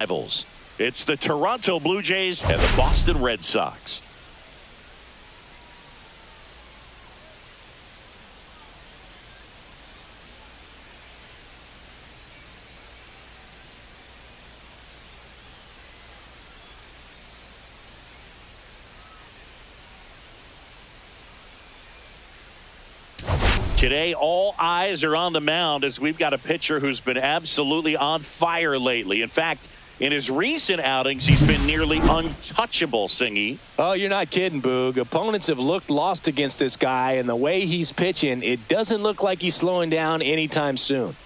Rivals. It's the Toronto Blue Jays and the Boston Red Sox. Today, all eyes are on the mound as we've got a pitcher who's been absolutely on fire lately. In fact, in his recent outings, he's been nearly untouchable, Singy. Oh, you're not kidding, Boog. Opponents have looked lost against this guy, and the way he's pitching, it doesn't look like he's slowing down anytime soon.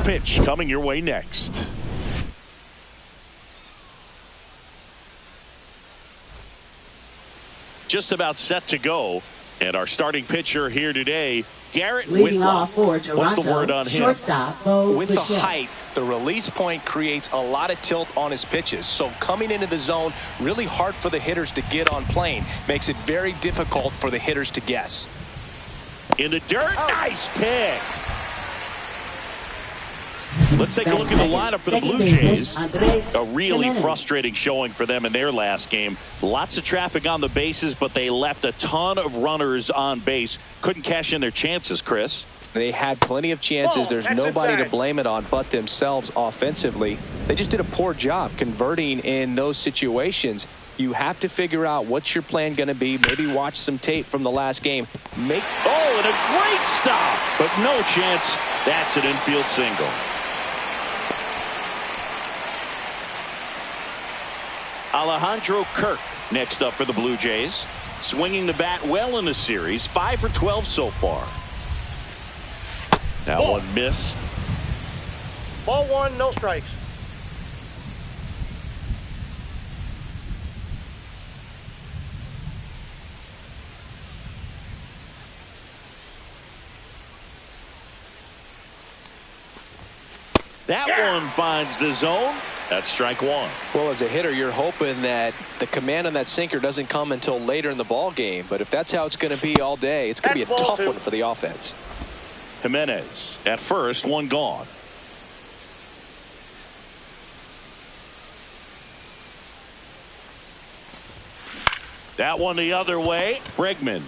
Pitch coming your way next. Just about set to go, and our starting pitcher here today, Garrett leading off for Toronto. What's the word on him? Shortstop Modo. With the height, the release point creates a lot of tilt on his pitches. So coming into the zone, really hard for the hitters to get on plane. Makes it very difficult for the hitters to guess. In the dirt, nice pick. Let's take a look at the lineup for the Blue Jays. A really frustrating showing for them in their last game. Lots of traffic on the bases, but they left a ton of runners on base. Couldn't cash in their chances, Chris. They had plenty of chances. There's nobody to blame it on but themselves offensively. They just did a poor job converting in those situations. You have to figure out what's your plan going to be. Maybe watch some tape from the last game. Oh, and a great stop, but no chance. That's an infield single. Alejandro Kirk next up for the Blue Jays. Swinging the bat well in the series. 5 for 12 so far. That one missed. Ball one, no strikes. That one finds the zone. That's strike one. Well, as a hitter, you're hoping that the command on that sinker doesn't come until later in the ball game. But if that's how it's going to be all day, it's going to be a tough one for the offense. Jimenez at first, one gone. That one the other way. Bregman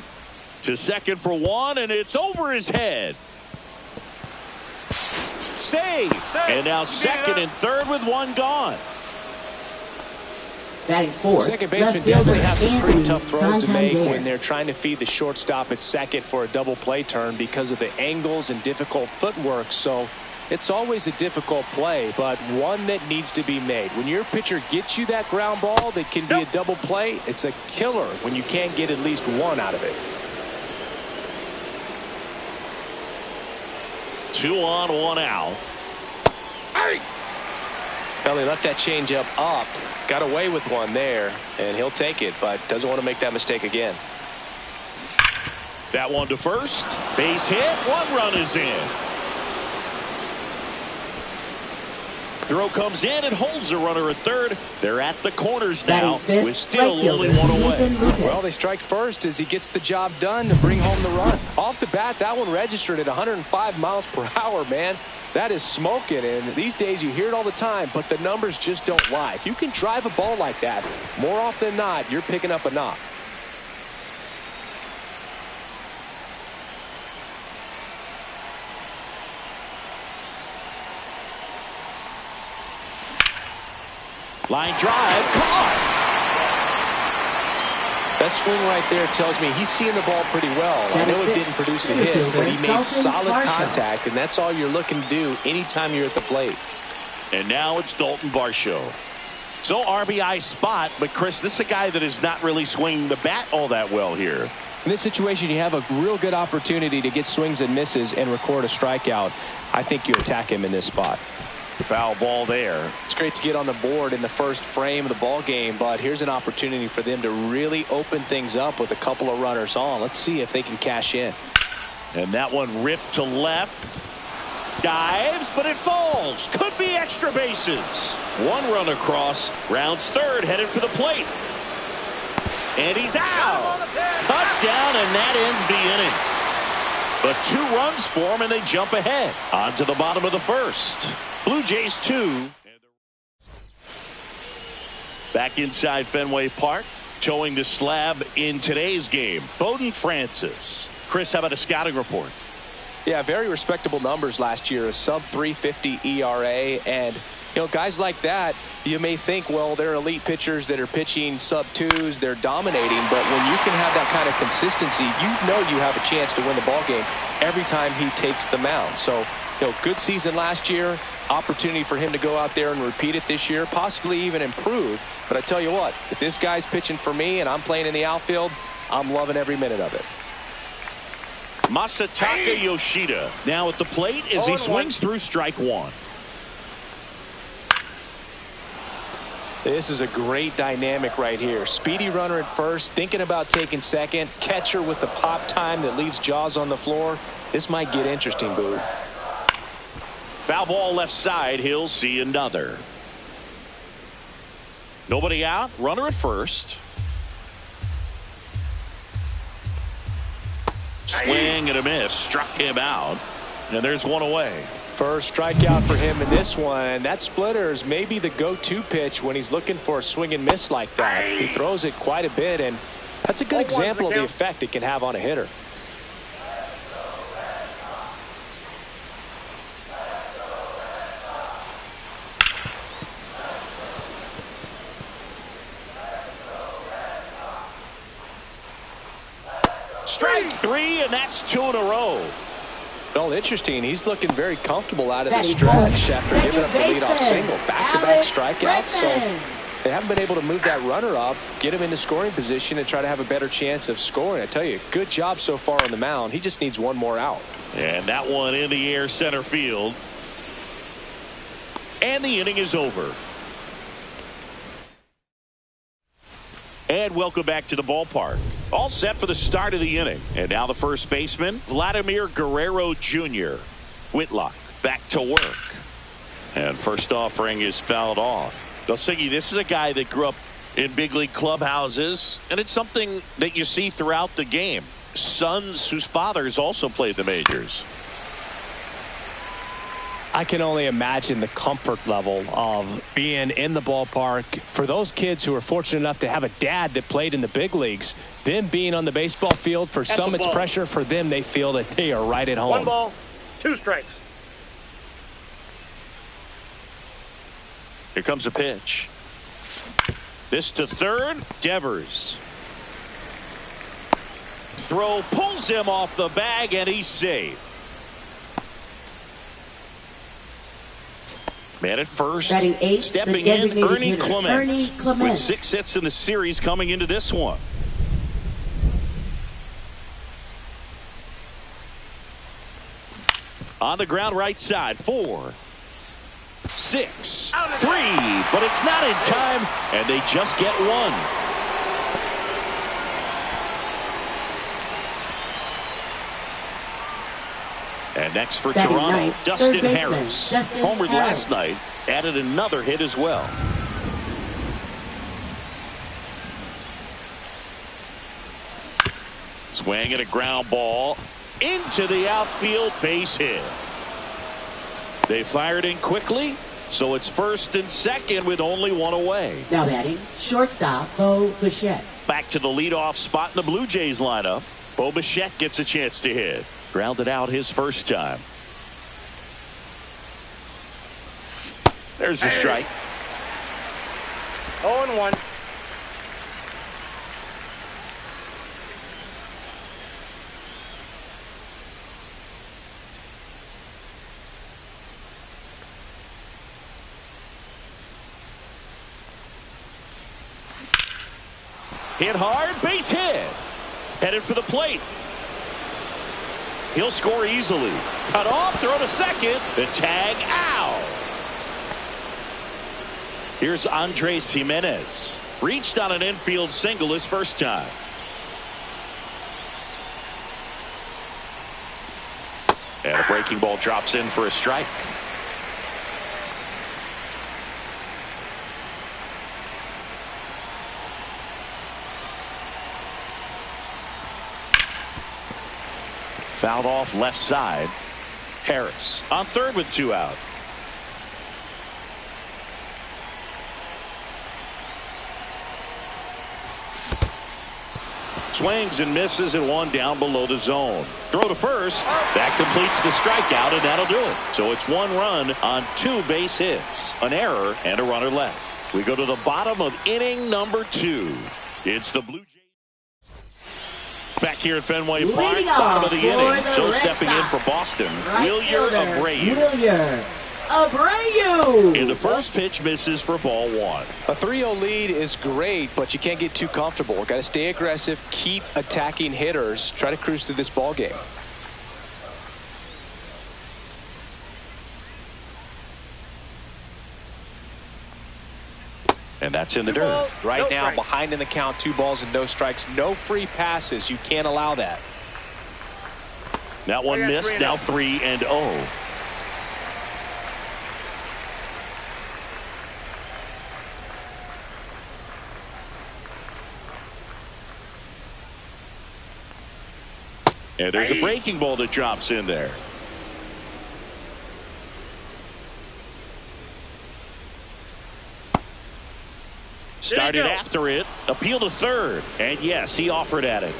to second for one, and it's over his head. Save. And now second and third with one gone. Batting fourth. Second baseman definitely have some pretty tough throws to make when they're trying to feed the shortstop at second for a double play turn because of the angles and difficult footwork. So it's always a difficult play, but one that needs to be made. When your pitcher gets you that ground ball that can be a double play, it's a killer when you can't get at least one out of it. 2 on, 1 out. Well, he left that changeup up, got away with one there, and he'll take it, but doesn't want to make that mistake again. That one to first. Base hit. 1 run is in. Throw comes in and holds the runner at third. They're at the corners now with still only 1 away. Well, they strike first as he gets the job done to bring home the run. Off the bat, that one registered at 105 miles per hour, man. That is smoking, and these days you hear it all the time, but the numbers just don't lie. If you can drive a ball like that, more often than not, you're picking up a knock. Line drive, caught. That swing right there tells me he's seeing the ball pretty well. I know it didn't produce a hit, but he made solid contact, and that's all you're looking to do anytime you're at the plate. And now it's Dalton Varsho. So RBI spot, but Chris, this is a guy that is not really swinging the bat all that well here. In this situation, you have a real good opportunity to get swings and misses and record a strikeout. I think you attack him in this spot. Foul ball there. It's great to get on the board in the first frame of the ball game, but here's an opportunity for them to really open things up with a couple of runners on. Let's see if they can cash in. And that one ripped to left. Dives, but it falls. Could be extra bases. 1 run across. Rounds third, headed for the plate. And he's out. Cut down, and that ends the inning. But 2 runs for him, and they jump ahead. On to the bottom of the first. Blue Jays 2. Back inside Fenway Park. Towing the slab in today's game, Bowden Francis. Chris, how about a scouting report? Yeah, very respectable numbers last year. A sub-350 ERA. And, you know, guys like that, you may think, well, they're elite pitchers that are pitching sub-2s. They're dominating. But when you can have that kind of consistency, you know you have a chance to win the ballgame every time he takes the mound. So, you know, good season last year. Opportunity for him to go out there and repeat it this year, possibly even improve. But I tell you what, if this guy's pitching for me and I'm playing in the outfield, I'm loving every minute of it. Masataka Yoshida now at the plate as he swings through strike 1. This is a great dynamic right here. Speedy runner at first, thinking about taking second. Catcher with the pop time that leaves Jaws on the floor. This might get interesting, Boo. Foul ball left side. He'll see another. Nobody out. Runner at first. Swing and a miss. Struck him out. And there's one away. First strikeout for him in this one. That splitter is maybe the go-to pitch when he's looking for a swing and miss like that. He throws it quite a bit, and that's a good example of the effect it can have on a hitter. Strike 3, and that's 2 in a row. Well, interesting. He's looking very comfortable out of the stretch after giving up the leadoff single. Back-to-back strikeouts. So they haven't been able to move that runner up, get him into scoring position, and try to have a better chance of scoring. I tell you, good job so far on the mound. He just needs one more out. And that one in the air center field. And the inning is over. And welcome back to the ballpark. All set for the start of the inning. And now the first baseman, Vladimir Guerrero Jr. Whitlock back to work. And first offering is fouled off. Delsigi, this is a guy that grew up in big league clubhouses, and it's something that you see throughout the game. Sons whose fathers also played the majors. I can only imagine the comfort level of being in the ballpark for those kids who are fortunate enough to have a dad that played in the big leagues. Them being on the baseball field, for some it's pressure. For them, they feel that they are right at home. 1 ball, 2 strikes. Here comes a pitch. This to third. Devers. Throw pulls him off the bag, and he's safe. Man at first, stepping in, Ernie Clement with 6 hits in the series coming into this one. On the ground right side, 4, 6, 3, but it's not in time, and they just get 1. And next for Toronto, Dustin Harris. Homered last night, added another hit as well. Swing and a ground ball into the outfield, base hit. They fired in quickly, so it's first and second with only 1 away. Now batting, shortstop, Bo Bichette. Back to the leadoff spot in the Blue Jays lineup. Bo Bichette gets a chance to hit. Grounded out his first time. There's the strike. 0-1. Hit hard, base hit. Headed for the plate. He'll score easily. Cut off, throw to second. The tag out. Here's Andres Jimenez. Reached on an infield single his first time. And a breaking ball drops in for a strike. Fouled off left side. Harris on third with 2 out. Swings and misses and 1 down below the zone. Throw to first. That completes the strikeout, and that'll do it. So it's 1 run on 2 base hits, an error, and a runner left. We go to the bottom of inning number 2. It's the Blue Jays. Back here at Fenway Park, bottom of the inning. So stepping in for Boston, Wilyer Abreu. And the first pitch misses for ball 1. A 3-0 lead is great, but you can't get too comfortable. Got to stay aggressive, keep attacking hitters, try to cruise through this ball game. And that's in the dirt. Right now, behind in the count, 2 balls and no strikes, no free passes. You can't allow that. That one missed. Now 3-0. And there's a breaking ball that drops in there. Started after it. Appeal to third. And yes, he offered at it.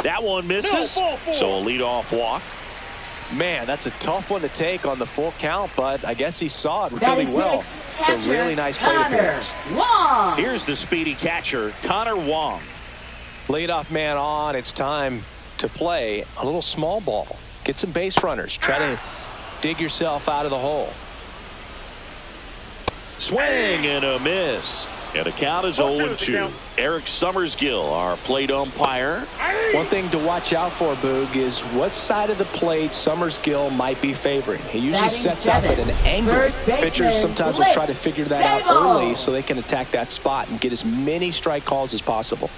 That one misses. So a leadoff walk. Man, that's a tough one to take on the full count, but I guess he saw it really well. It's a really nice plate appearance. Here's the speedy catcher, Connor Wong. Leadoff man on. It's time to play a little small ball. Get some base runners. Try to dig yourself out of the hole. Swing and a miss. And the count is 0-2. Eric Summersgill, our plate umpire. One thing to watch out for, Boog, is what side of the plate Summersgill might be favoring. He usually sets up at an angle. Pitchers sometimes will try to figure that out early so they can attack that spot and get as many strike calls as possible.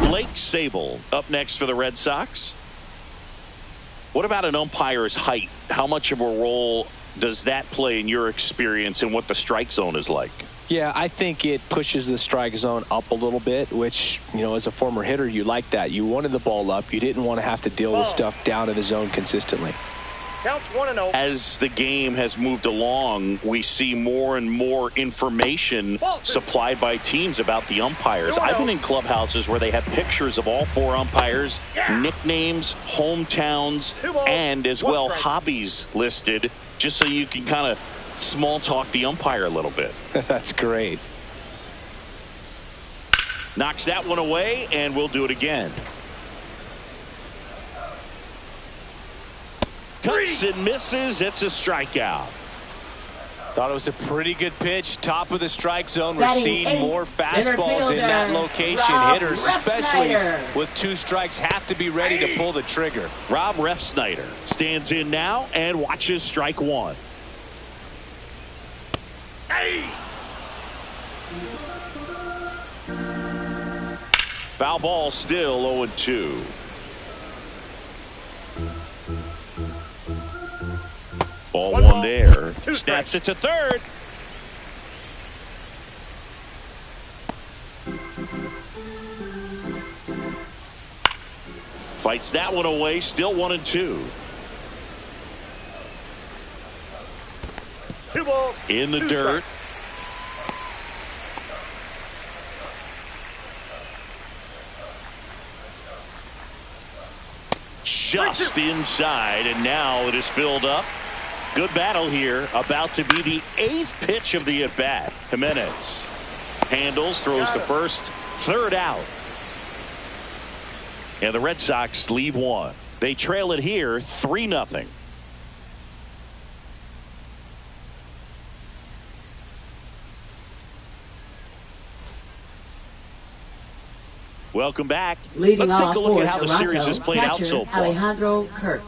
Blake Sabol up next for the Red Sox. What about an umpire's height? How much of a role does that play in your experience and what the strike zone is like? Yeah, I think it pushes the strike zone up a little bit, which, you know, as a former hitter, you like that. You wanted the ball up. You didn't want to have to deal with stuff down in the zone consistently. Counts 1-0. As the game has moved along, we see more and more information supplied by teams about the umpires. I've been in clubhouses where they have pictures of all 4 umpires, nicknames, hometowns, and as well hobbies listed, just so you can kind of small talk the umpire a little bit. That's great. Knocks that one away, and we'll do it again. Cuts and misses. It's a strikeout. Thought it was a pretty good pitch. Top of the strike zone. We're seeing more fastballs in that location. Hitters, especially with 2 strikes, have to be ready to pull the trigger. Rob Refsnyder stands in now and watches strike 1. Foul ball, still 0-2. Ball 1 there. Snaps it to third. Fights that one away. Still 1-2. In the dirt. Just inside, and now it is filled up. Good battle here. About to be the 8th pitch of the at-bat. Jimenez handles, throws to first, third out. And the Red Sox leave 1. They trail it here 3-0. Welcome back. Leading Let's take off a look for at how the Toronto, series has played out catcher so far. Alejandro Kirk.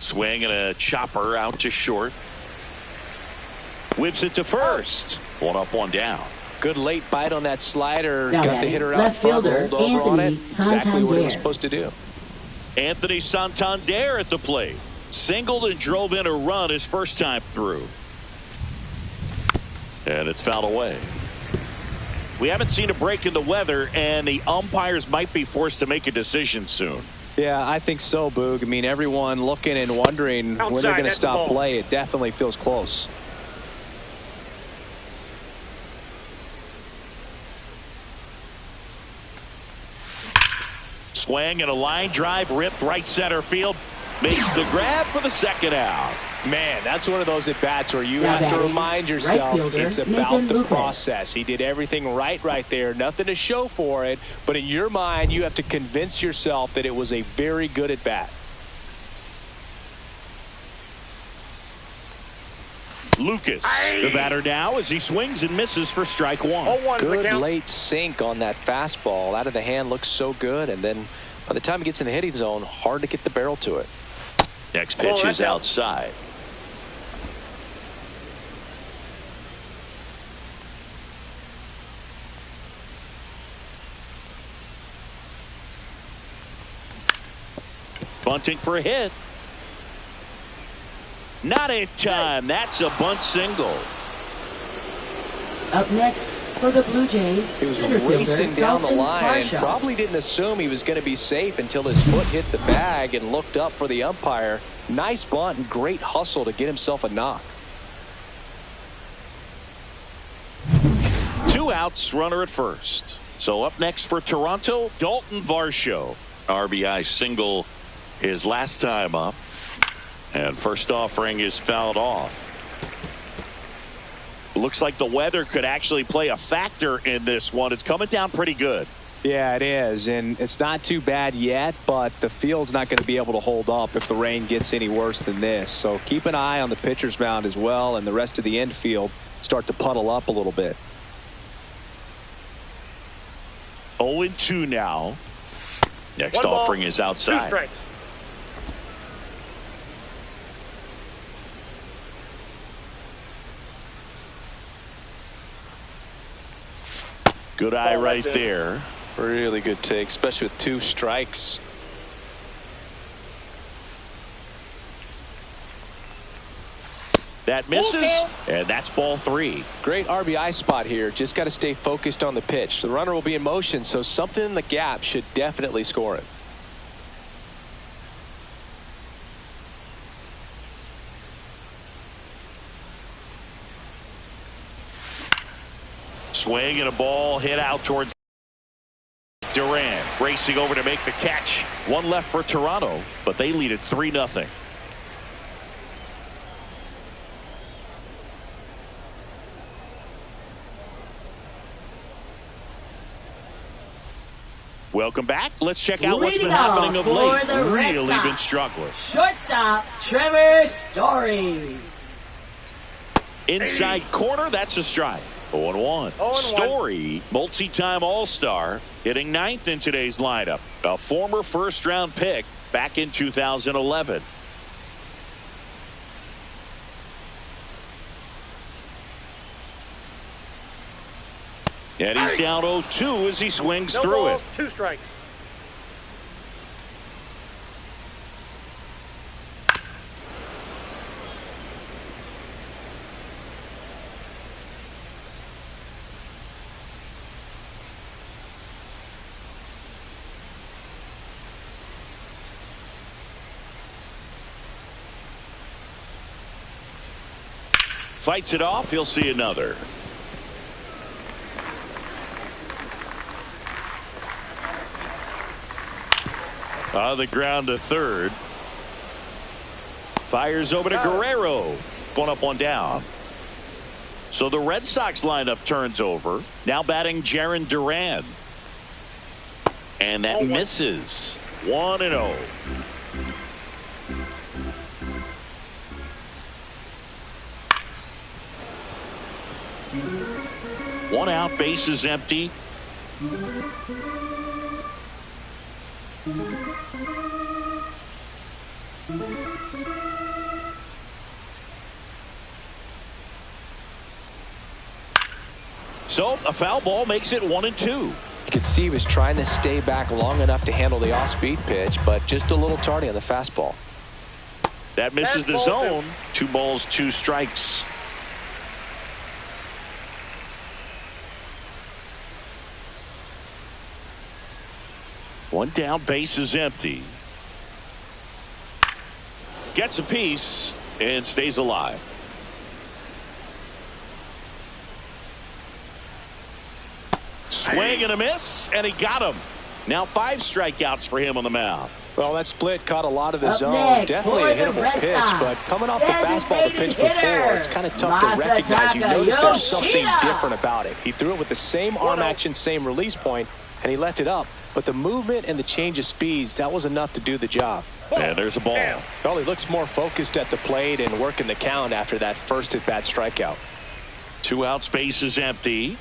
Swing and a chopper out to short. Whips it to first. 1 up, 1 down. Good late bite on that slider. Now Got the hitter out left front, fielder, rolled over on it. Anthony Exactly what he was Santander. supposed to do. Anthony Santander at the plate. Singled and drove in a run his first time through. And it's fouled away. We haven't seen a break in the weather, and the umpires might be forced to make a decision soon. Yeah, I think so, Boog. I mean, everyone looking and wondering when they're going to stop play. It definitely feels close. Swing and a line drive ripped right center field. Makes the grab for the second out. Man, that's one of those at-bats where you Now have to batting, remind right yourself fielder, it's about Nathan the Lopez. process. He did everything right there. Nothing to show for it. But in your mind, you have to convince yourself that it was a very good at-bat. Lucas, the batter now as he swings and misses for strike one. 0-1 is the Good count. late sink on that fastball. Out of the hand looks so good. And then by the time it gets in the hitting zone, hard to get the barrel to it. Next pitch that's is out. outside. Bunting for a hit. Not in time. That's a bunt single. Up next for the Blue Jays, He was center racing fielder, down the Dalton line and Varsho. probably didn't assume he was going to be safe until his foot hit the bag and looked up for the umpire. Nice bunt and great hustle to get himself a knock. 2 outs, runner at first. So up next for Toronto, Dalton Varsho. RBI single his last time up. And first offering is fouled off. Looks like the weather could actually play a factor in this one. It's coming down pretty good. Yeah, it is, and it's not too bad yet, but the field's not going to be able to hold up if the rain gets any worse than this. So keep an eye on the pitcher's mound as well, and the rest of the infield start to puddle up a little bit. 0-2 now. Next 1 ball, offering is 2 outside. strikes. Good eye Ball, right that's it. there. Really good take, especially with 2 strikes. That misses, and that's ball 3. Great RBI spot here. Just got to stay focused on the pitch. The runner will be in motion, so something in the gap should definitely score it. Swing and a ball hit out towards Duran. Racing over to make the catch. 1 left for Toronto, but they lead it 3-0. Welcome back. Let's check out what's been Leading off happening of for late. the Red Really Sox. been struggling. Shortstop, Trevor Story. Inside corner, that's a strike. 0-1. 0-1. Story, multi-time All-Star, hitting 9th in today's lineup. A former first-round pick back in 2011. And he's down 0-2 as he swings No through balls, it. 2 strikes. Fights it off. He'll see another. On the ground to third. Fires over to Guerrero. 1 up, 1 down. So the Red Sox lineup turns over. Now batting Jarren Duran. And that misses. 1-0. One out, bases empty. So a foul ball makes it 1-2. You could see he was trying to stay back long enough to handle the off-speed pitch, but just a little tardy on the fastball. That misses the zone. 2 balls, 2 strikes. One down, base is empty. Gets a piece and stays alive. Swing and a miss, and he got him. Now 5 strikeouts for him on the mound. Well, that split caught a lot of the Up zone. next, Definitely a hittable Red pitch, Sox, but coming off the fastball the pitch designated before, hitter, it's kind of tough to recognize. You notice there's something different about it. He threw it with the same arm action, same release point, and he left it up. But the movement and the change of speeds, that was enough to do the job. And there's a ball. Well, he looks more focused at the plate and working the count after that first at-bat strikeout. 2 outs, base is empty.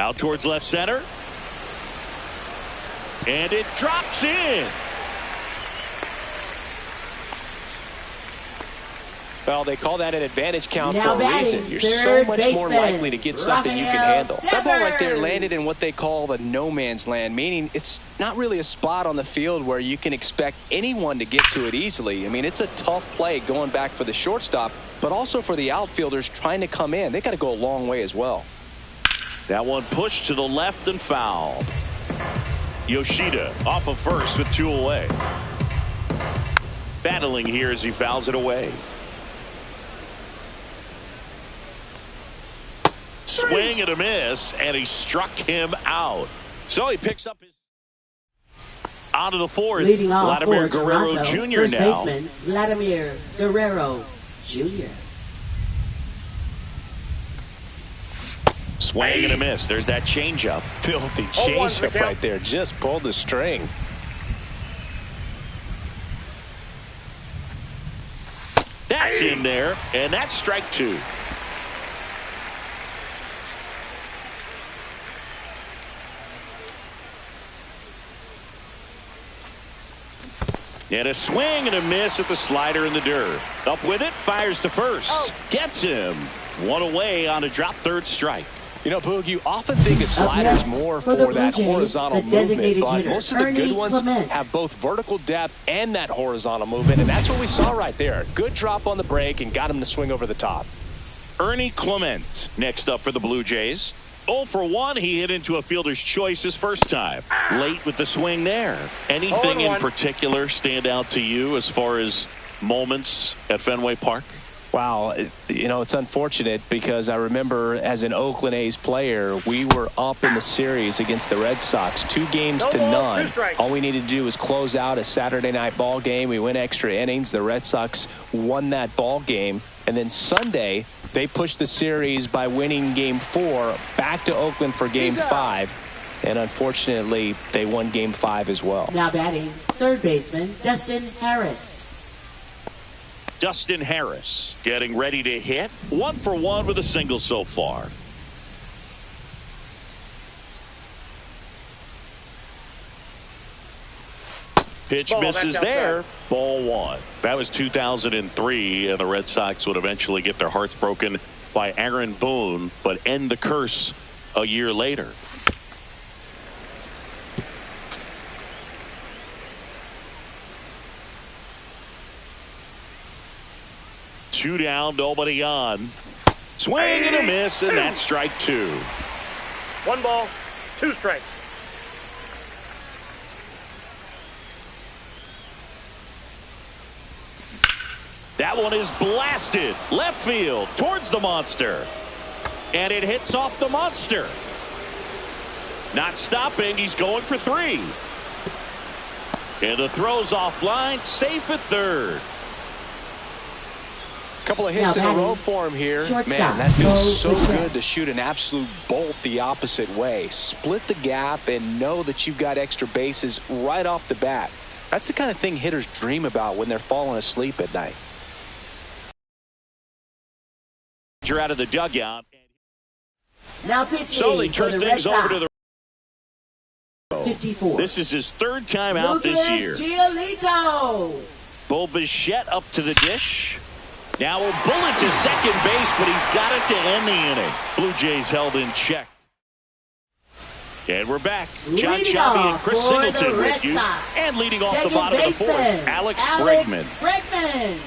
Out towards left center. And it drops in. Well, they call that an advantage count Now for a reason. batting, You're so third much more baseman, likely to get something you can Rafael handle. That ball right there Devers. landed in what they call the no man's land, meaning it's not really a spot on the field where you can expect anyone to get to it easily. I mean, it's a tough play going back for the shortstop, but also for the outfielders trying to come in. They got to go a long way as well. That one pushed to the left and fouled. Yoshida off of first with 2 away. Battling here as he fouls it away. Swing and a miss, and he struck him out. So he picks up his onto the 4th. Leading off Vladimir for Guerrero Toronto, Jr. first now. baseman, Vladimir Guerrero Jr. Swing and a miss. There's that changeup. Filthy changeup right there. Just pulled the string. That's in there, and that's strike 2. And a swing and a miss at the slider in the dirt. Up with it, fires to first. Gets him. 1 away on a drop, 3rd strike. You know, Boog, you often think a slider is more for that horizontal movement, but most of the good ones have both vertical depth and that horizontal movement, and that's what we saw right there. Good drop on the break and got him to swing over the top. Ernie Clement next up for the Blue Jays. 0 for 1. He hit into a fielder's choice his first time. Late with the swing there. Anything in particular stand out to you as far as moments at Fenway Park? Wow, you know, it's unfortunate because I remember as an Oakland A's player, we were up in the series against the Red Sox, 2 games to none. All we needed to do was close out a Saturday night ball game. We went extra innings. The Red Sox won that ball game. And then Sunday, they pushed the series by winning Game 4 back to Oakland for Game 5. And unfortunately, they won Game 5 as well. Now batting, 3rd baseman, Dustin Harris. Dustin Harris getting ready to hit. 1 for 1 with a single so far. Pitch misses there. Ball 1. That was 2003, and the Red Sox would eventually get their hearts broken by Aaron Boone, but end the curse a year later. Two down, nobody on. Swing and a miss, and that's strike 2. 1 ball, 2 strikes. That one is blasted left field towards the monster, and it hits off the monster. Not stopping. He's going for 3, and the throw's offline, safe at 3rd. Couple of hits in a row for him here. Man, that feels so good to shoot an absolute bolt the opposite way. Split the gap and know that you've got extra bases right off the bat. That's the kind of thing hitters dream about when they're falling asleep at night. You're out of the dugout. Now pitching So they turn things over to the 54. This is his 3rd time out this year. Giolito. Bo Bichette up to the dish. Now a bullet to second base, but he's got it to end the inning. Blue Jays held in check. And we're back. John Chappie and Chris Singleton with you. And leading off the bottom of the fourth, Alex Bregman.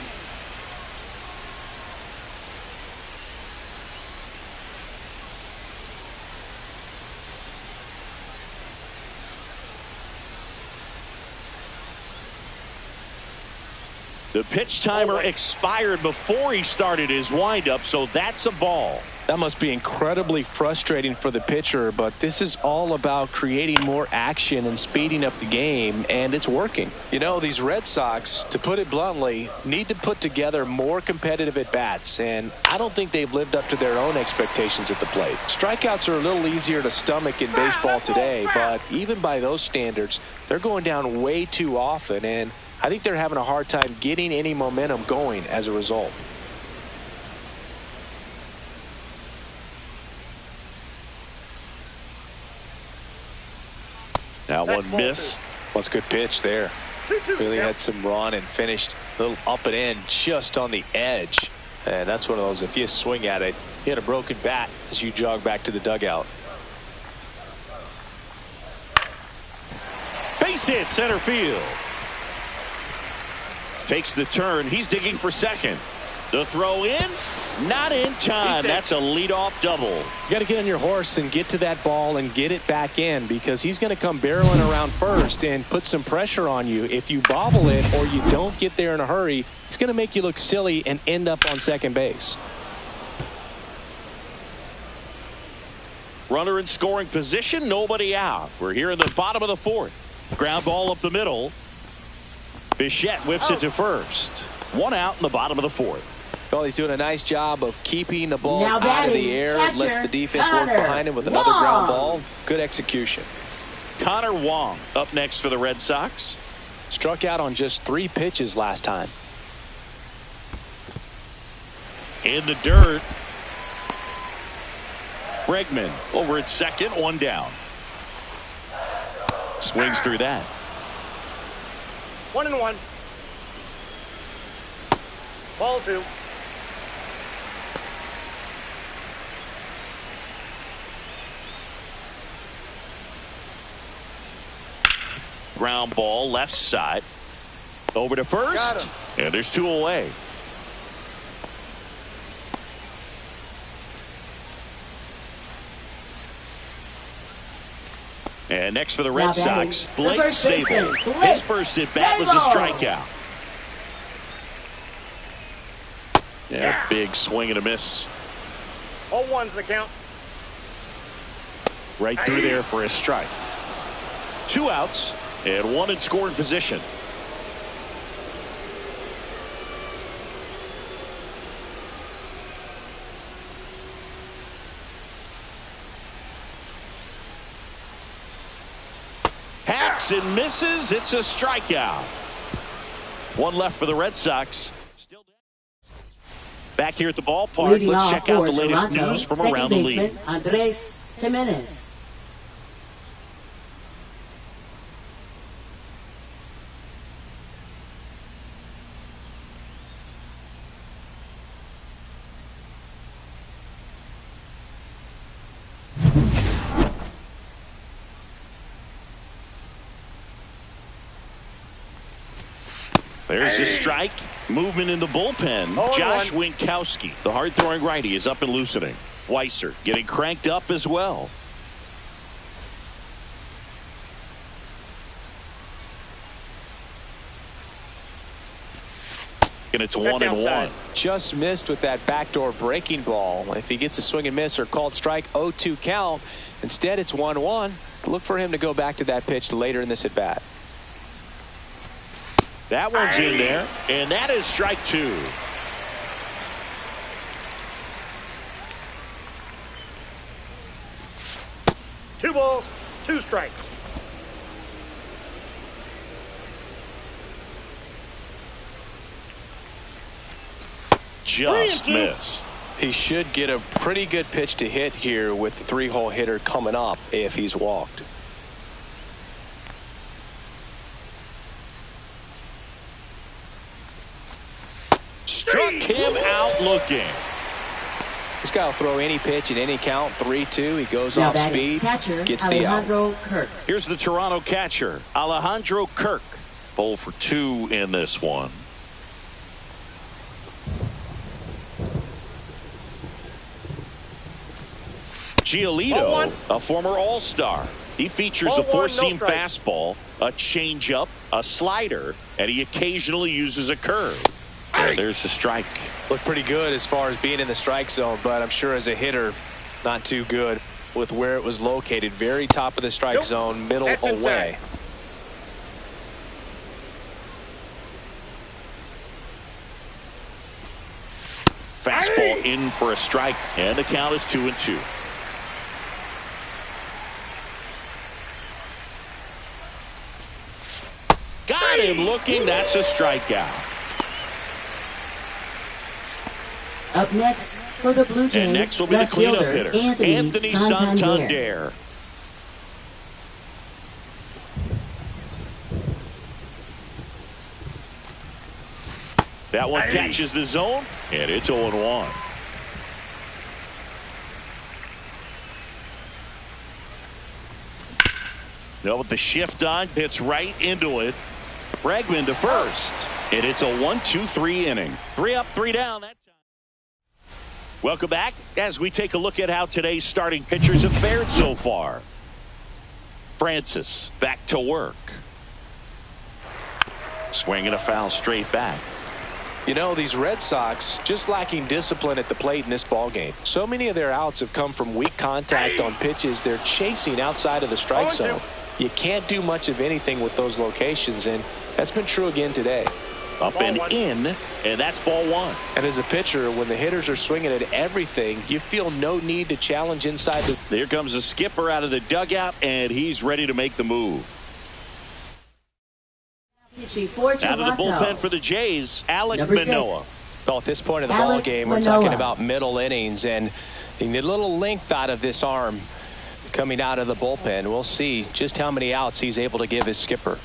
The pitch timer expired before he started his windup, so that's a ball. That must be incredibly frustrating for the pitcher, but this is all about creating more action and speeding up the game, and it's working. You know, these Red Sox, to put it bluntly, need to put together more competitive at-bats, and I don't think they've lived up to their own expectations at the plate. Strikeouts are a little easier to stomach in baseball today, but even by those standards, they're going down way too often, and I think they're having a hard time getting any momentum going as a result. That one missed. What's a good pitch there. Really had some run and finished a little up and in just on the edge. And that's one of those, if you swing at it, you hit a broken bat as you jog back to the dugout. Base hit, center field. Takes the turn. He's digging for second. The throw in, not in time. That's a leadoff double. You got to get on your horse and get to that ball and get it back in, because he's going to come barreling around first and put some pressure on you. If you bobble it or you don't get there in a hurry, it's going to make you look silly and end up on second base. Runner in scoring position, nobody out. We're here in the bottom of the fourth. Ground ball up the middle. Bichette whips it to first. One out in the bottom of the fourth. Well, he's doing a nice job of keeping the ball Now out of the air. Lets the defense work behind him with another ground ball. Good execution. Connor Wong up next for the Red Sox. Struck out on just 3 pitches last time. In the dirt. Bregman over at second, one down. Swings through that. 1-1. Ball 2. Ground ball left side. Over to first. And there's 2 away. And next for the Red Sox, Blake Sable. His first at bat was a strikeout. Yeah, big swing and a miss. 0-1's the count. Right through there for a strike. 2 outs and 1 in scoring position. Hacks and misses. It's a strikeout. 1 left for the Red Sox. Still back here at the ballpark. Leading Let's off check out the for latest Toronto, news from second around the baseman, league. Andres Jimenez. There's the strike. Movement in the bullpen. Josh Winkowski, the hard-throwing righty, is up and loosening. Weiser getting cranked up as well. And it's 1-1. Just missed with that backdoor breaking ball. If he gets a swing and miss or called strike, 0-2 count. Instead, it's 1-1. Look for him to go back to that pitch later in this at bat. That one's in there, and that is strike 2. Two balls, 2 strikes. Just missed. He should get a pretty good pitch to hit here with the 3-hole hitter coming up if he's walked. Struck him out looking. This guy will throw any pitch in any count. 3-2. He goes off speed. Catcher, gets the out. Kirk. Here's the Toronto catcher, Alejandro Kirk. 0 for 2 in this one. Giolito, a former All-Star. He features a four-seam fastball, a changeup, a slider, and he occasionally uses a curve. And there's the strike. Looked pretty good as far as being in the strike zone, but I'm sure as a hitter, not too good with where it was located. Very top of the strike zone, middle away. Fastball in for a strike, and the count is 2-2. Got him looking. That's a strikeout. Up next for the Blue Jays, and next will be the cleanup hitter, Anthony Santander. That one catches the zone, and it's 0-1. No, with the shift on, hits right into it. Bregman to first, and it's a 1-2-3 inning. 3 up, 3 down. That time. Welcome back as we take a look at how today's starting pitchers have fared so far. Francis back to work. Swinging a foul straight back. You know, these Red Sox just lacking discipline at the plate in this ball game. So many of their outs have come from weak contact on pitches they're chasing outside of the strike zone. You can't do much of anything with those locations, and that's been true again today. Up and in, and that's ball 1. And as a pitcher, when the hitters are swinging at everything, you feel no need to challenge inside the... There comes the skipper out of the dugout, and he's ready to make the move. Out of the bullpen for the Jays, Alek Manoah. Well, at this point of the ball game, we're talking about middle innings, and the little length out of this arm coming out of the bullpen. We'll see just how many outs he's able to give his skipper.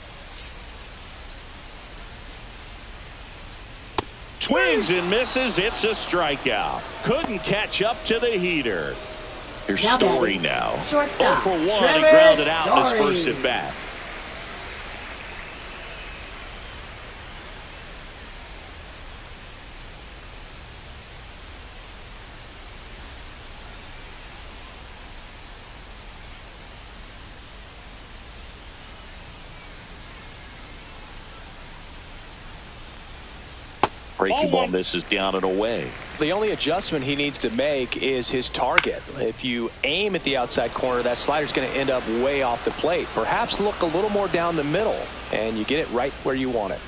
Swings and misses. It's a strikeout. Couldn't catch up to the heater. Here's Story now. 0 for 1. He grounded out in his first at bat. Breaking ball misses down and away. The only adjustment he needs to make is his target. If you aim at the outside corner, that slider's going to end up way off the plate. Perhaps look a little more down the middle, and you get it right where you want it.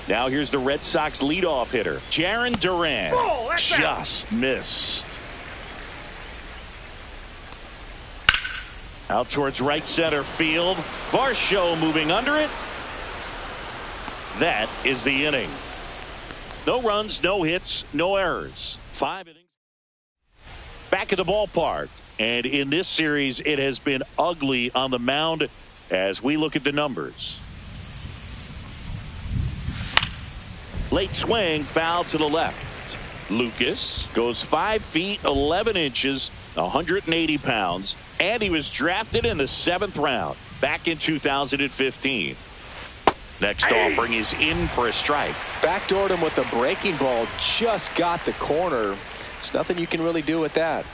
Now here's the Red Sox leadoff hitter, Jarren Duran. Just missed. Out towards right center field. Varsho moving under it. That is the inning. No runs, no hits, no errors. 5 innings. Back at the ballpark. And in this series, it has been ugly on the mound as we look at the numbers. Late swing, foul to the left. Lucas goes 5 feet 11 inches, 180 pounds, and he was drafted in the 7th round back in 2015. Next offering is in for a strike. Backdoored him with a breaking ball. Just got the corner. There's nothing you can really do with that.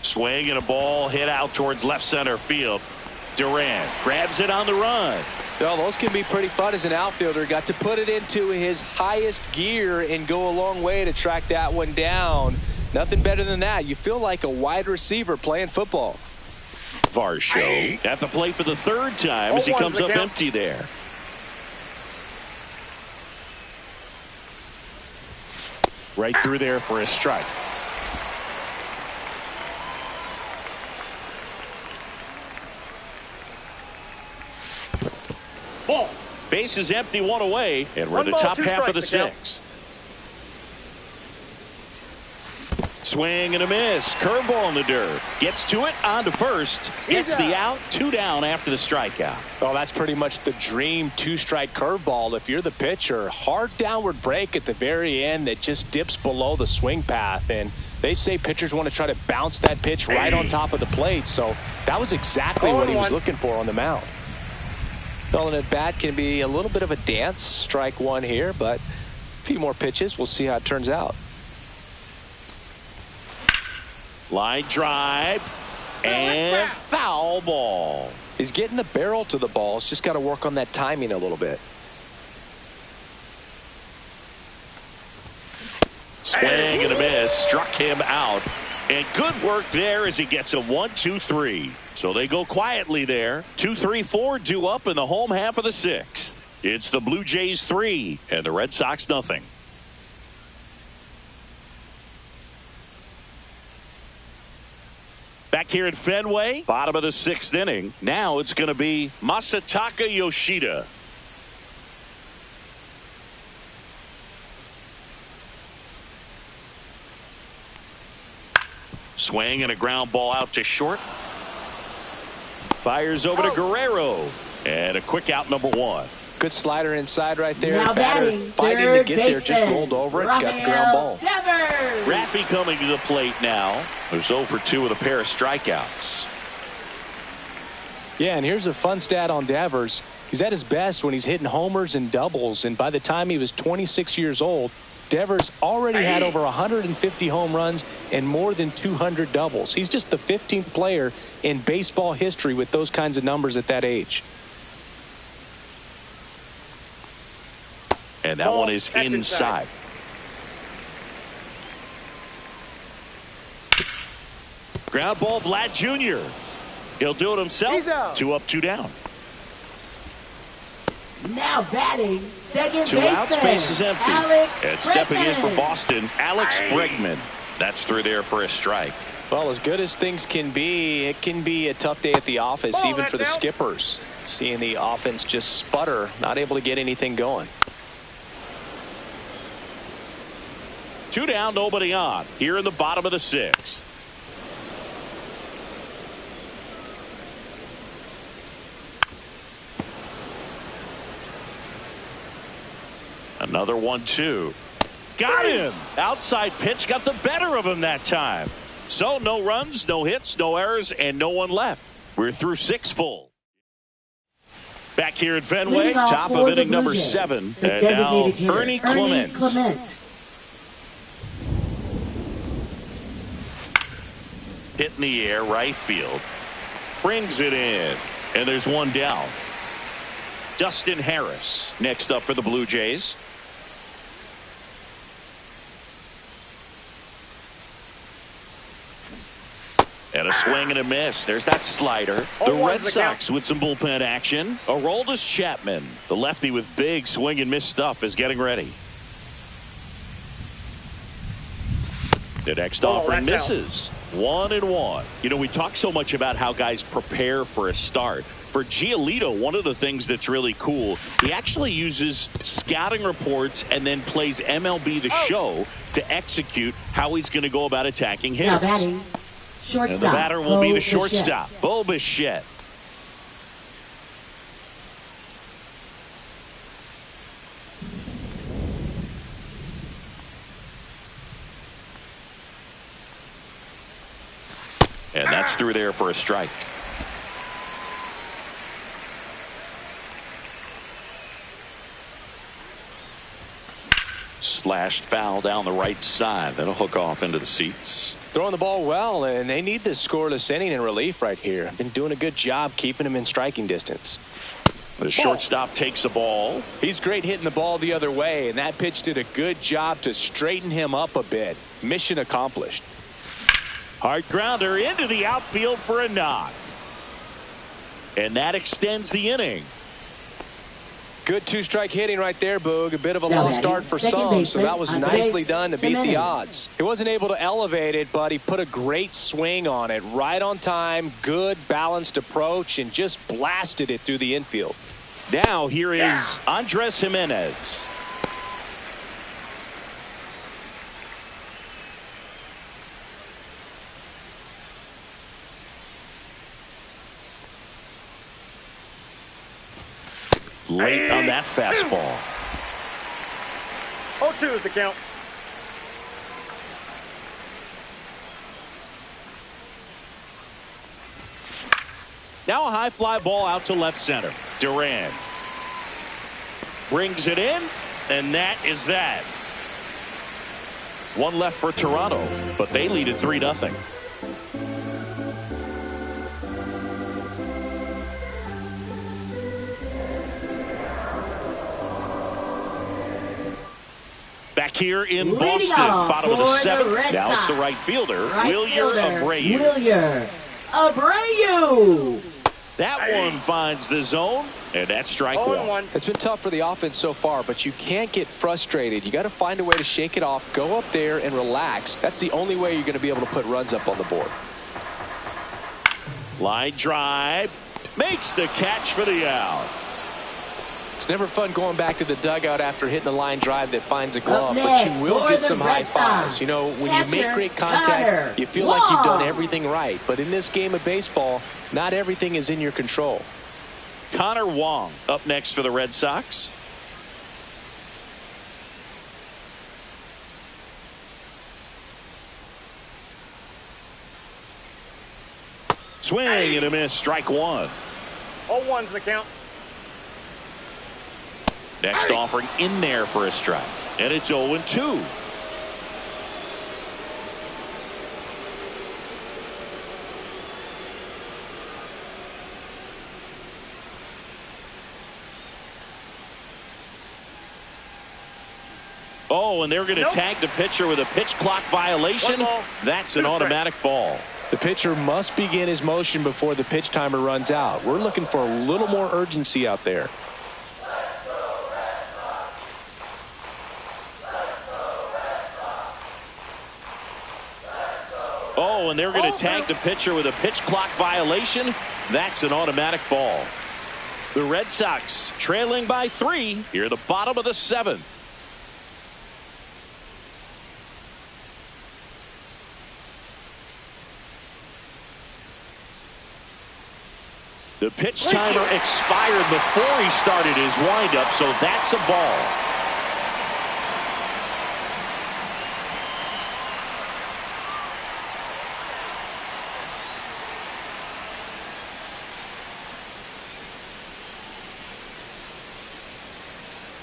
Swing and a ball hit out towards left center field. Duran grabs it on the run. Well, those can be pretty fun as an outfielder. Got to put it into his highest gear and go a long way to track that one down. Nothing better than that. You feel like a wide receiver playing football. Varsho at the plate for the 3rd time as he comes up empty there. Right through there for a strike. Ball. Base is empty, 1 away, and we're in the top half of the 6th. Swing and a miss. Curveball in the dirt. Gets to it, on to first. Gets the out. 2 down after the strikeout. Well, that's pretty much the dream two-strike curveball if you're the pitcher. Hard downward break at the very end that just dips below the swing path. And they say pitchers want to try to bounce that pitch right on top of the plate. So that was exactly what he was looking for on the mound. Well, an at-bat can be a little bit of a dance. Strike one here, but a few more pitches. We'll see how it turns out. Line drive and foul ball. He's getting the barrel to the ball. He's just got to work on that timing a little bit. Swing and a miss. Struck him out. And good work there as he gets a 1-2-3. So they go quietly there. 2-3-4 due up in the home half of the 6th. It's the Blue Jays 3 and the Red Sox nothing. Back here at Fenway, bottom of the 6th inning. Now it's going to be Masataka Yoshida. Swing and a ground ball out to short. Fires over to Guerrero. And a quick out, number 1. Good slider inside right there. Now Batter fighting to get there, just rolled over it, got the ground ball. Raffy coming to the plate now. There's 0 for 2 with a pair of strikeouts. Yeah, and here's a fun stat on Devers. He's at his best when he's hitting homers and doubles, and by the time he was 26 years old, Devers already had over 150 home runs and more than 200 doubles. He's just the 15th player in baseball history with those kinds of numbers at that age. And that one is inside. Ground ball, Vlad Jr. He'll do it himself. 2 up, 2 down. Now batting, second 2 baseman. outs, space is empty. And stepping in for Bregman. Boston, Alex Bregman. That's through there for a strike. Well, as good as things can be, it can be a tough day at the office, even for the skippers. Seeing the offense just sputter, not able to get anything going. 2 down, nobody on. Here in the bottom of the 6th. Another 1-2. Got him. Outside pitch got the better of him that time. So no runs, no hits, no errors, and no one left. We're through 6 full. Back here at Fenway, top of inning number 7. And now Ernie Clement. Hit in the air, right field. Brings it in. And there's 1 down. Dustin Harris next up for the Blue Jays. And a swing and a miss. There's that slider. The Red Sox with some bullpen action. Aroldis Chapman, the lefty with big swing and miss stuff, is getting ready. The next offering misses. 1-1. You know, we talk so much about how guys prepare for a start. For Giolito, one of the things that's really cool, he actually uses scouting reports and then plays MLB The Show to execute how he's going to go about attacking hitters. Now batting, shortstop. And the batter will be the shortstop, Bo Bichette. And that's through there for a strike. Slashed foul down the right side. That'll hook off into the seats. Throwing the ball well, and they need this scoreless inning in relief right here. Been doing a good job keeping him in striking distance. The shortstop takes the ball. He's great hitting the ball the other way, and that pitch did a good job to straighten him up a bit. Mission accomplished. Hard grounder into the outfield for a knock. And that extends the inning. Good two-strike hitting right there, Boog. A bit of a lost start for some, so that was nicely done to beat the odds. He wasn't able to elevate it, but he put a great swing on it. Right on time, good balanced approach, and just blasted it through the infield. Now here is Andres Jimenez. Late on that fastball. 0-2 is the count. Now a high fly ball out to left center. Duran brings it in, and that is that. One left for Toronto, but they lead at 3-0. Back here in Boston, bottom of the seventh. Now it's the right fielder, Wilyer Abreu. That one finds the zone, and that's strike one. It's been tough for the offense so far, but you can't get frustrated. You got to find a way to shake it off, go up there and relax. That's the only way you're going to be able to put runs up on the board. Line drive, makes the catch for the out. It's never fun going back to the dugout after hitting a line drive that finds a glove, but you will get some high fives. You know, when you make great contact, you feel like you've done everything right. But in this game of baseball, not everything is in your control. Connor Wong up next for the Red Sox. Swing and a miss, strike one. 0-1's the count. Next offering in there for a strike. And it's 0-2. Oh, and they're going to tag the pitcher with a pitch clock violation. That's an automatic ball. The pitcher must begin his motion before the pitch timer runs out. We're looking for a little more urgency out there. Oh, and they're going to tag the pitcher with a pitch clock violation. That's an automatic ball. The Red Sox trailing by 3 here at the bottom of the 7th. The pitch timer expired before he started his windup, so that's a ball.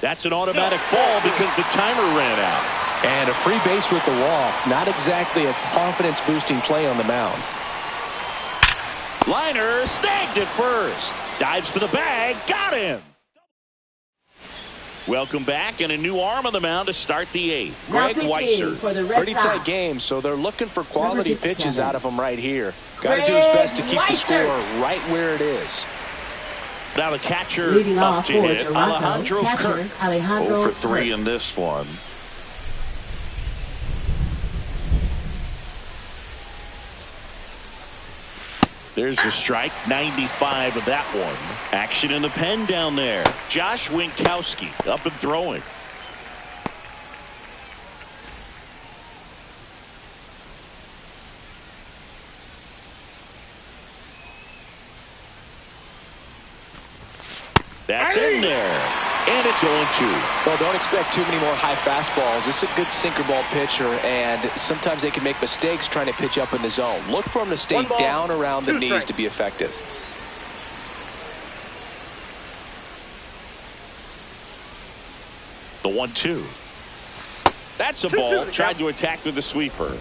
That's an automatic ball because the timer ran out. And a free base with the walk. Not exactly a confidence-boosting play on the mound. Liner snagged it first. Dives for the bag. Got him. Welcome back, and a new arm on the mound to start the 8th. Greg Weisser. Pretty tight game, so they're looking for quality pitches out of him right here. Got to do his best to keep the score right where it is. Now the catcher up to hit, Alejandro Kirk. 0 for 3 in this one. There's the strike, 95 of that one. Action in the pen down there. Josh Winkowski up and throwing. That's in there. And it's 0-2. Well, don't expect too many more high fastballs. This is a good sinker ball pitcher, and sometimes they can make mistakes trying to pitch up in the zone. Look for him to stay down around the knees to be effective. The 1-2. That's a ball. Tried to attack with the sweeper.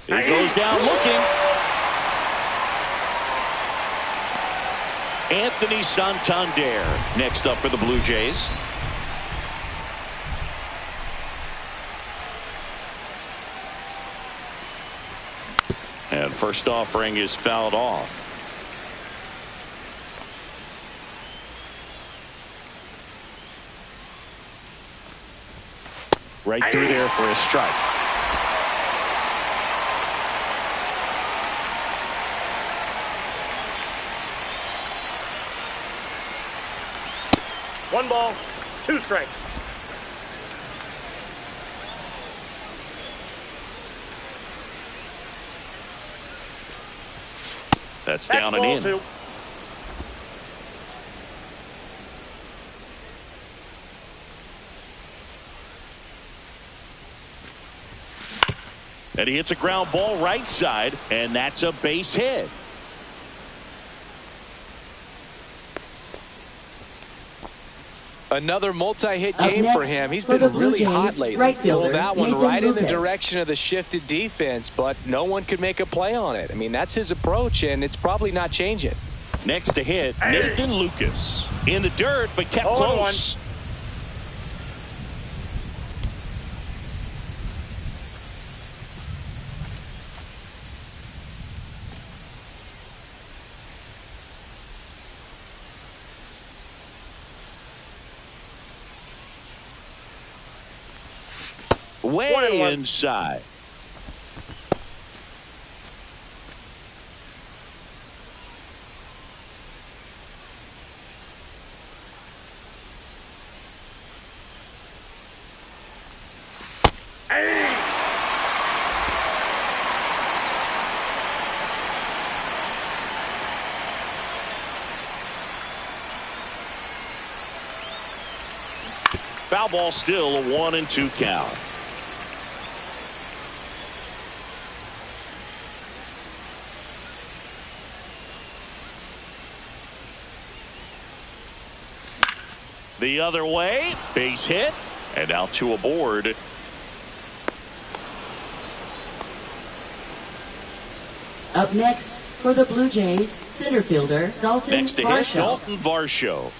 He goes down looking. Anthony Santander next up for the Blue Jays. And first offering is fouled off. Right through there for a strike. One ball, 2 strikes. That's down and in. 2. And he hits a ground ball right side, and that's a base hit. Another multi-hit game for him. He's been really hot lately. Right Pulled that one right in the direction of the shifted defense, but no one could make a play on it. I mean, that's his approach, and it's probably not changing. Next to hit, Nathan Lucas. In the dirt, but kept close. Way inside. Foul ball, still a 1-2 count. The other way, base hit, and out to aboard. Up next for the Blue Jays, center fielder Dalton Next to Varsho. hit, Dalton Varsho.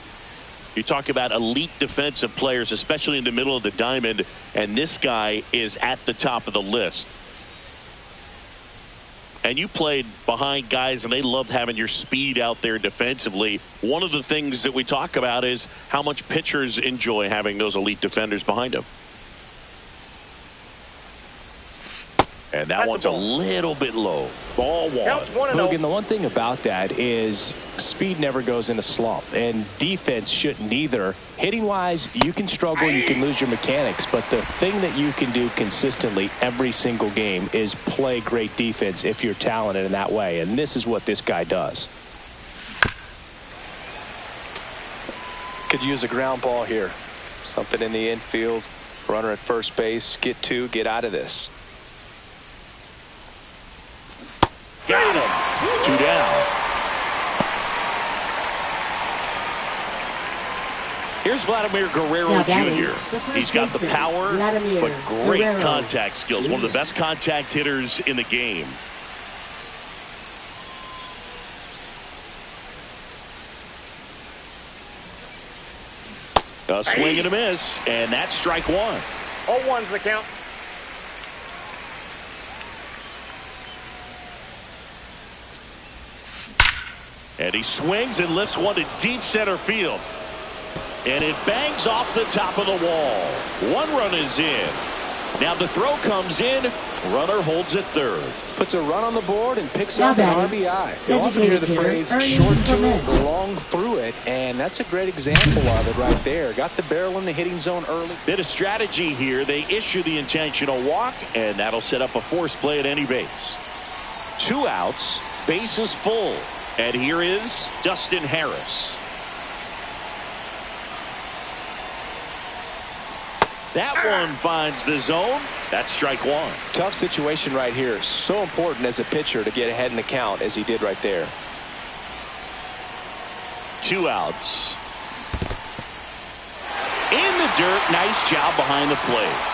You talk about elite defensive players, especially in the middle of the diamond, and this guy is at the top of the list. And you played behind guys, and they loved having your speed out there defensively. One of the things that we talk about is how much pitchers enjoy having those elite defenders behind them. And that one's a little bit low. Ball one. Logan, the one thing about that is speed never goes in a slump, and defense shouldn't either. Hitting-wise, you can struggle, you can lose your mechanics, but the thing that you can do consistently every single game is play great defense if you're talented in that way, and this is what this guy does. Could use a ground ball here. Something in the infield, runner at first base, get two, get out of this. Got him. 2 down. Here's Vladimir Guerrero Jr. He's got the power, but great contact skills. One of the best contact hitters in the game. A swing and a miss, and that's strike one. 0-1's the count. And he swings and lifts one to deep center field. And it bangs off the top of the wall. 1 run is in. Now the throw comes in. Runner holds it third. Puts a run on the board and picks up an RBI. You often hear the phrase short to it, long through it, and that's a great example of it right there. Got the barrel in the hitting zone early. Bit of strategy here. They issue the intentional walk, and that'll set up a force play at any base. 2 outs, bases full. And here is Dustin Harris. That one finds the zone. That's strike one. Tough situation right here. So important as a pitcher to get ahead in the count as he did right there. 2 outs. In the dirt. Nice job behind the plate.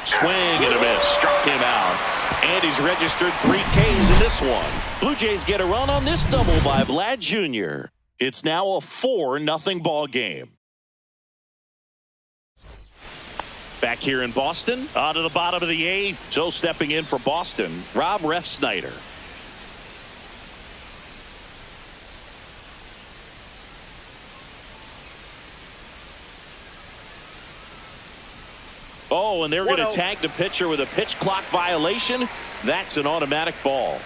Swing and a miss. Struck him out. And he's registered 3 Ks in this one. Blue Jays get a run on this double by Vlad Jr. It's now a 4-0 ball game. Back here in Boston, on to the bottom of the 8th. So stepping in for Boston, Rob Refsnyder. Oh, and they're going to tag the pitcher with a pitch clock violation. That's an automatic ball.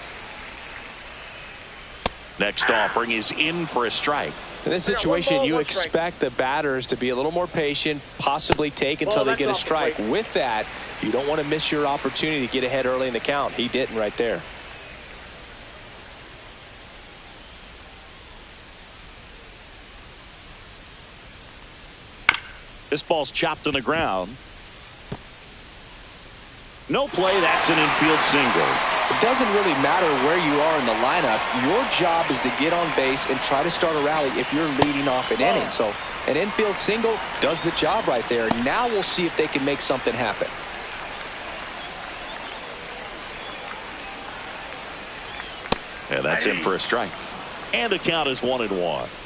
Next offering is in for a strike. In this situation, you expect the batters to be a little more patient, possibly take until they get a strike. With that, you don't want to miss your opportunity to get ahead early in the count. He didn't right there. This ball's chopped on the ground. No play. That's an infield single. It doesn't really matter where you are in the lineup. Your job is to get on base and try to start a rally if you're leading off an inning. So an infield single does the job right there. Now we'll see if they can make something happen. Yeah, that's in for a strike. And the count is 1-1.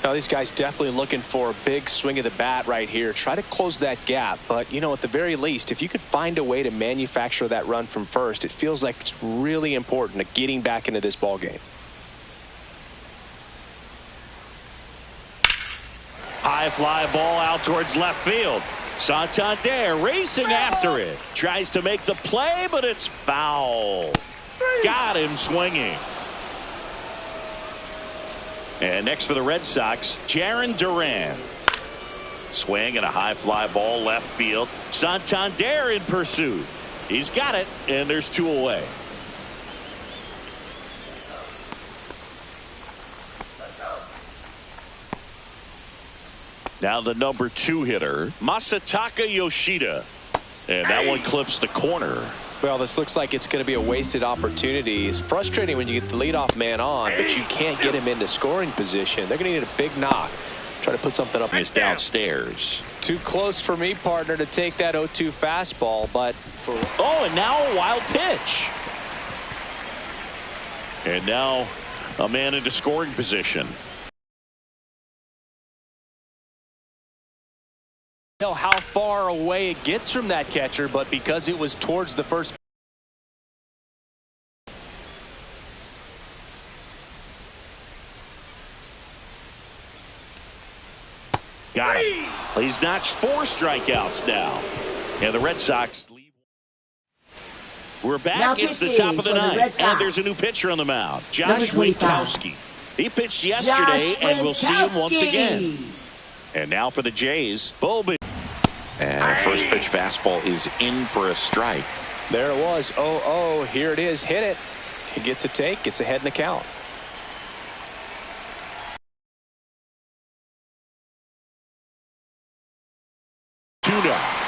Now these guys definitely looking for a big swing of the bat right here. Try to close that gap. But, you know, at the very least, if you could find a way to manufacture that run from first, it feels like it's really important to getting back into this ball game. High fly ball out towards left field. Santander racing after it. Tries to make the play, but it's foul. Got him swinging. And next for the Red Sox, Jarren Duran. Swing and a high fly ball left field. Santander in pursuit. He's got it, and there's 2 away. Now the number 2 hitter, Masataka Yoshida. And that one clips the corner. Well, this looks like it's going to be a wasted opportunity. It's frustrating when you get the leadoff man on, but you can't get him into scoring position. They're going to need a big knock. Try to put something up. He's downstairs. Too close for me, partner, to take that 0-2 fastball, but for... Oh, and now a wild pitch. And now a man into scoring position. Know how far away it gets from that catcher, but because it was towards the first. Got him. He's notched 4 strikeouts now. And the Red Sox lead. We're back. It's the top of the ninth. And there's a new pitcher on the mound. Josh Winkowski. He pitched yesterday, and we'll see him once again. And now for the Jays, Bobin. And first pitch fastball is in for a strike. There it was. 0-0. Here it is. Hit it. He gets a take. Gets ahead in the count.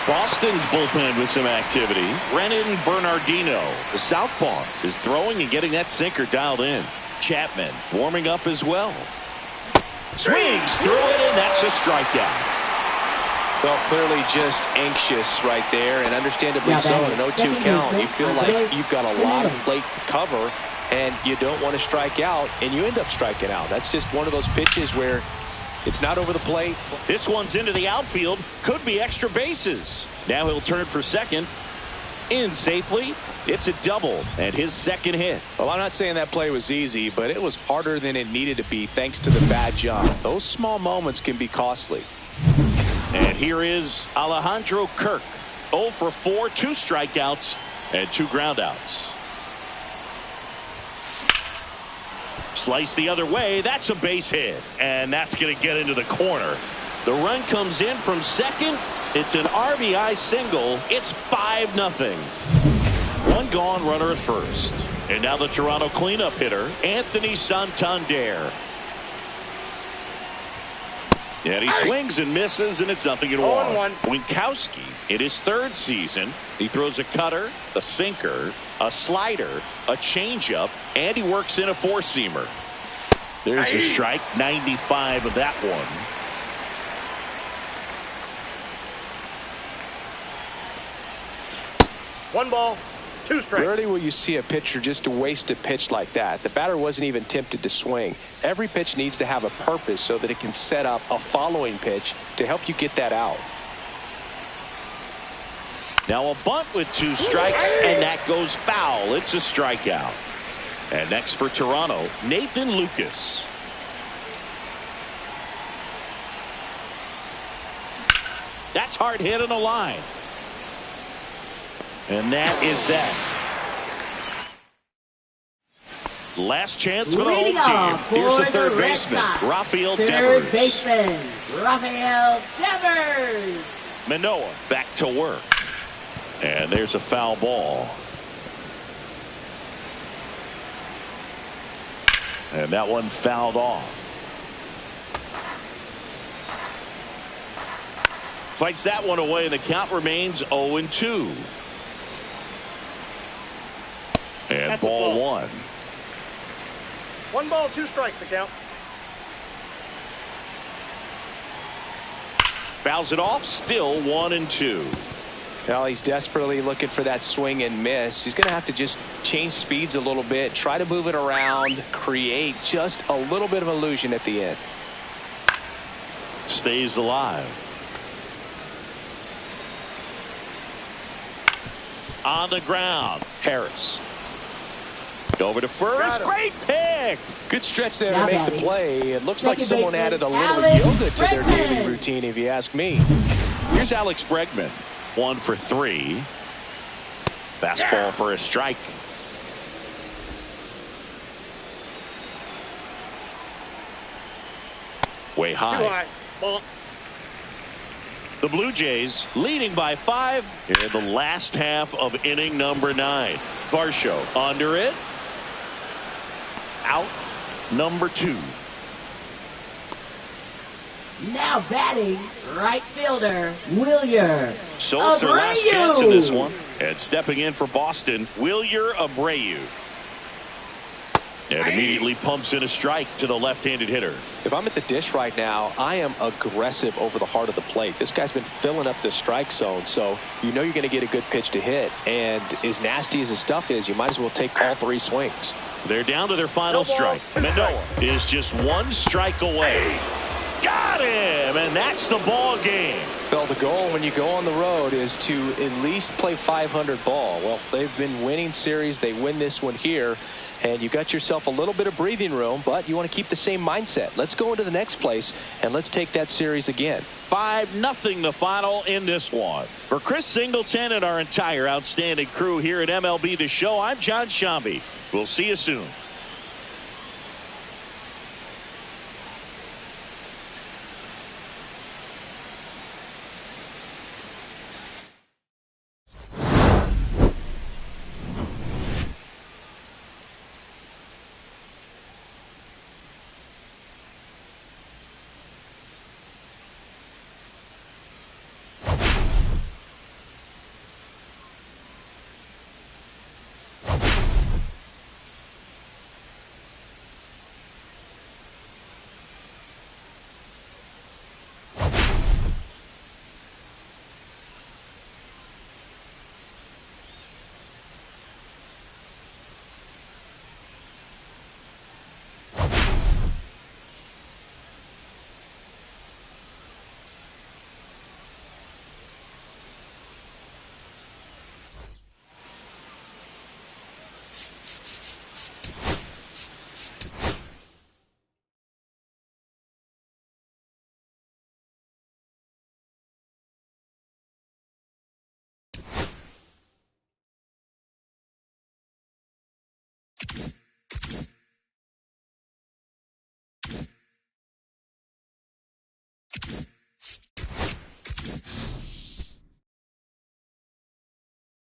Boston's bullpen with some activity. Brennan Bernardino, the southpaw, is throwing and getting that sinker dialed in. Chapman warming up as well. Swings through it, and that's a strikeout. Well, clearly just anxious right there, and understandably so. In an 0-2 count, you feel like you've got a lot of plate to cover, and you don't want to strike out, and you end up striking out. That's just one of those pitches where it's not over the plate. This one's into the outfield. Could be extra bases. Now he'll turn for second. In safely. It's a double and his second hit. Well, I'm not saying that play was easy, but it was harder than it needed to be thanks to the bad jump. Those small moments can be costly. And here is Alejandro Kirk. 0 for 4, 2 strikeouts and 2 groundouts. Slice the other way. That's a base hit. And that's going to get into the corner. The run comes in from second. It's an RBI single. It's 5-0. 1 gone, runner at first. And now the Toronto cleanup hitter, Anthony Santander. And he swings and misses, and it's 0-1. Winkowski, in his 3rd season, he throws a cutter, a sinker, a slider, a changeup, and he works in a 4-seamer. There's a strike, 95 of that one. One ball, 2 strikes. Rarely will you see a pitcher just waste a pitch like that. The batter wasn't even tempted to swing. Every pitch needs to have a purpose so that it can set up a following pitch to help you get that out. Now a bunt with 2 strikes, and that goes foul. It's a strikeout. And next for Toronto, Nathan Lucas. That's hard hit on the line. And that is that. Last chance for the Leading home off team. Here's for the third the Red baseman, Sox, Rafael third Devers. baseman, Rafael Devers. Manoah back to work. And there's a foul ball. And that one fouled off. Fights that one away, and the count remains 0-2. And That's a ball ball. one. 1 ball, 2 strikes to count. Fouls it off, still 1-2. Well, he's desperately looking for that swing and miss. He's going to have to just change speeds a little bit, try to move it around, create just a little bit of illusion at the end. Stays alive. On the ground, Harris. Over to first. Great pick. Good stretch there Now to make batting, the play. It looks like second someone baseman, added a little Alex yoga to their daily Bregman. routine, if you ask me. Here's Alex Bregman. 1 for 3. Fastball for a strike. Way Too high. high. Ball. The Blue Jays leading by 5 in the last half of inning number 9. Varsho under it. Out number 2. Now batting, right fielder, Wilyer. So it's their last Abreu. chance in this one. And stepping in for Boston, Wilyer Abreu. And immediately pumps in a strike to the left-handed hitter. If I'm at the dish right now, I am aggressive over the heart of the plate. This guy's been filling up the strike zone, so you know you're going to get a good pitch to hit. And as nasty as his stuff is, you might as well take all 3 swings. They're down to their final No ball, strike. 2 Manoah is just 1 strike away. Got him, and that's the ball game. Well, the goal when you go on the road is to at least play 500 ball. Well, they've been winning series. They win this one here, and you got yourself a little bit of breathing room, but you want to keep the same mindset. Let's go into the next place, and let's take that series again. 5-0 the final in this one. For Chris Singleton and our entire outstanding crew here at MLB The Show, I'm John Shambi. We'll see you soon.